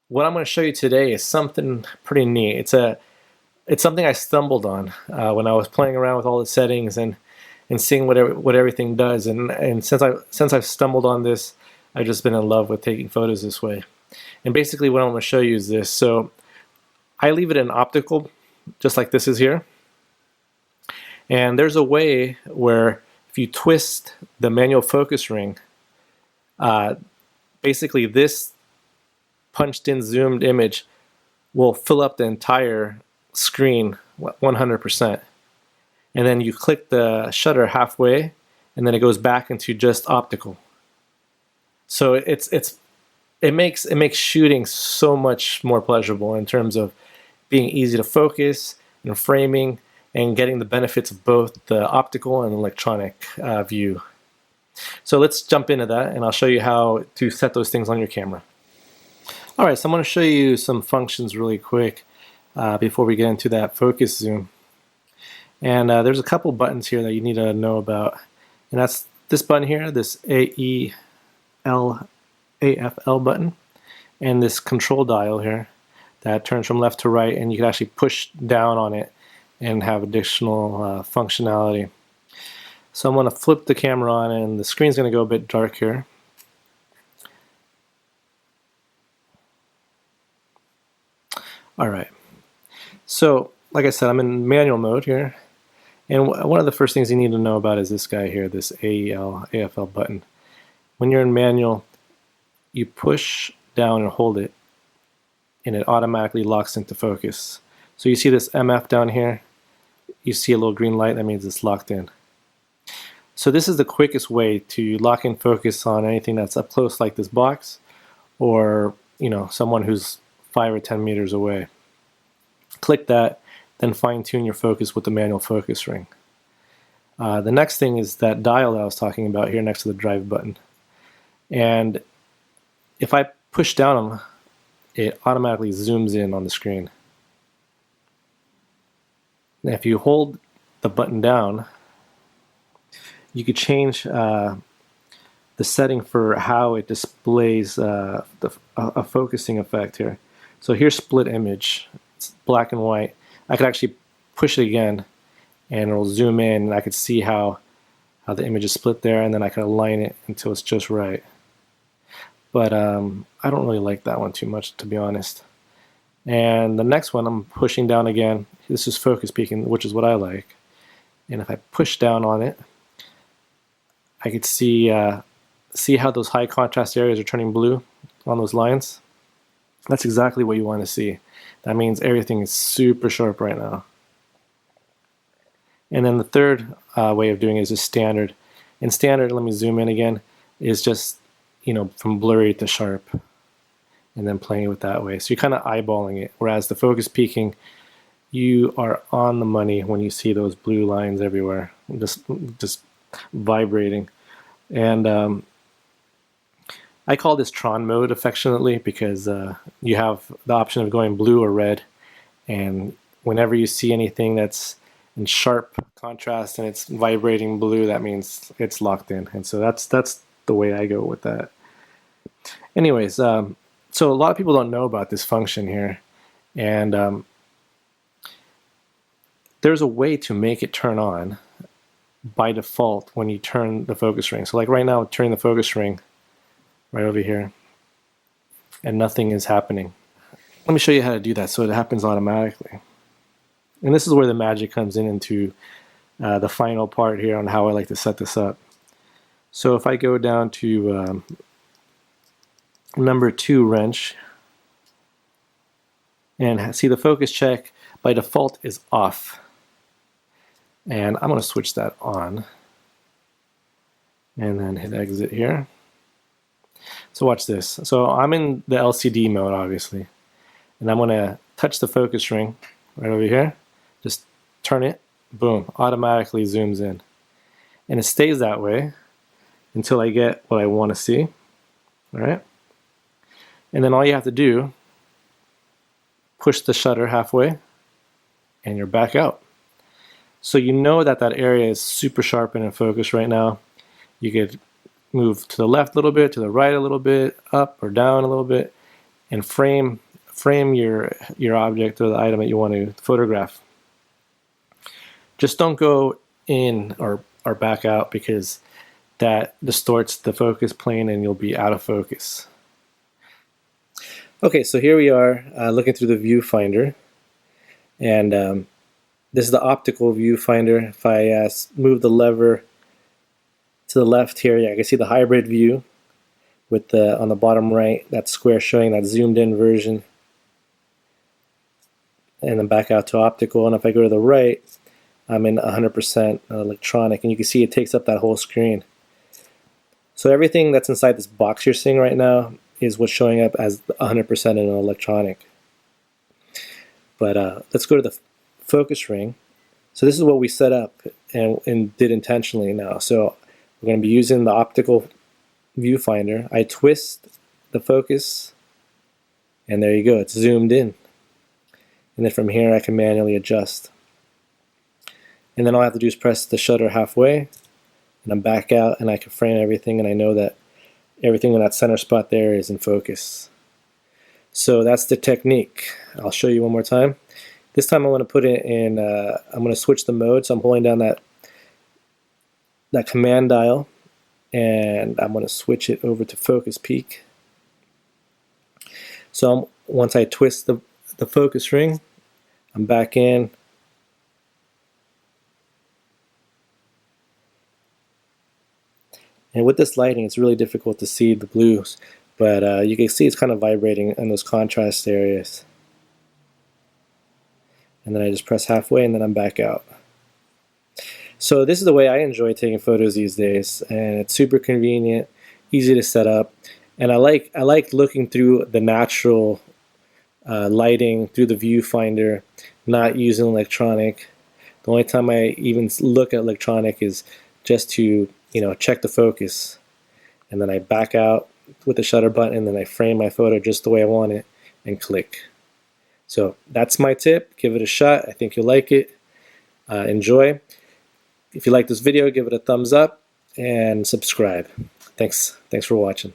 What I'm going to show you today is something pretty neat. It's something I stumbled on when I was playing around with all the settings and seeing what everything does. And since I've stumbled on this, I've just been in love with taking photos this way. And basically, what I'm going to show you is this. So I leave it in optical, just like this is here. And there's a way where if you twist the manual focus ring, basically this punched in zoomed image will fill up the entire screen 100%. And then you click the shutter halfway and then it goes back into just optical. So it makes shooting so much more pleasurable in terms of being easy to focus and framing and getting the benefits of both the optical and electronic view. So let's jump into that and I'll show you how to set those things on your camera. Alright, so I'm going to show you some functions really quick before we get into that focus zoom. And there's a couple buttons here that you need to know about. And that's this button here, this AFL button, and this control dial here that turns from left to right, and you can actually push down on it and have additional functionality. So I'm going to flip the camera on and the screen's going to go a bit dark here. Alright, so like I said, I'm in manual mode here, and one of the first things you need to know about is this guy here, this AFL button. When you're in manual, you push down and hold it, and it automatically locks into focus. So you see this MF down here, you see a little green light, that means it's locked in. So this is the quickest way to lock in focus on anything that's up close like this box, or someone who's 5 or 10 meters away. Click that, then fine-tune your focus with the manual focus ring. The next thing is that dial that I was talking about here next to the drive button. And if I push down on it automatically zooms in on the screen. Now if you hold the button down, you could change the setting for how it displays a focusing effect here. So here's split image, it's black and white. I could actually push it again and it'll zoom in and I could see how the image is split there, and then I can align it until it's just right. But I don't really like that one too much, to be honest. And the next one I'm pushing down again. This is focus peaking, which is what I like. And if I push down on it, I could see how those high contrast areas are turning blue on those lines. That's exactly what you want to see. That means everything is super sharp right now. And then the third way of doing it is just standard. And standard, let me zoom in again, is just from blurry to sharp, and then playing with that way. So you're kind of eyeballing it. Whereas the focus peaking, you are on the money when you see those blue lines everywhere, just vibrating. And I call this Tron Mode affectionately because you have the option of going blue or red, and whenever you see anything that's in sharp contrast and it's vibrating blue, that means it's locked in. And so that's the way I go with that. Anyways, so a lot of people don't know about this function here, and there's a way to make it turn on by default when you turn the focus ring. So like right now, I'm turning the focus ring right over here, and nothing is happening. Let me show you how to do that so it happens automatically. And this is where the magic comes into the final part here on how I like to set this up. So if I go down to number 2 wrench and see the focus check by default is off, and I'm going to switch that on and then hit exit here. So watch this. So I'm in the LCD mode obviously, and I'm going to touch the focus ring right over here, just turn it, boom, automatically zooms in, and it stays that way until I get what I want to see. All right, and then all you have to do, push the shutter halfway and you're back out. So you know that area is super sharp and in focus right now. You could move to the left a little bit, to the right a little bit, up or down a little bit, and frame your object or the item that you want to photograph. Just don't go in or back out, because that distorts the focus plane and you'll be out of focus. Okay, so here we are looking through the viewfinder, and this is the optical viewfinder. If I move the lever to the left here, I can see the hybrid view with the on the bottom right, that square showing that zoomed in version, and then back out to optical. And if I go to the right, I'm in 100% electronic, and you can see it takes up that whole screen. So everything that's inside this box you're seeing right now is what's showing up as 100% in an electronic. But let's go to the focus ring. So this is what we set up and did intentionally now. So we're going to be using the optical viewfinder. I twist the focus, and there you go, it's zoomed in. And then from here I can manually adjust. And then all I have to do is press the shutter halfway, and I'm back out, and I can frame everything, and I know that everything in that center spot there is in focus. So that's the technique. I'll show you one more time. This time I want to put it in, I'm going to switch the mode, so I'm holding down that command dial, and I'm going to switch it over to focus peak. So once I twist the focus ring, I'm back in. And with this lighting, it's really difficult to see the blues, but you can see it's kind of vibrating in those contrast areas. And then I just press halfway, and then I'm back out. So this is the way I enjoy taking photos these days, and it's super convenient, easy to set up, and I like looking through the natural lighting through the viewfinder, not using electronic. The only time I even look at electronic is just to check the focus, and then I back out with the shutter button, and then I frame my photo just the way I want it and click. So that's my tip. Give it a shot. I think you'll like it. Enjoy. If you like this video, give it a thumbs up and subscribe. Thanks for watching.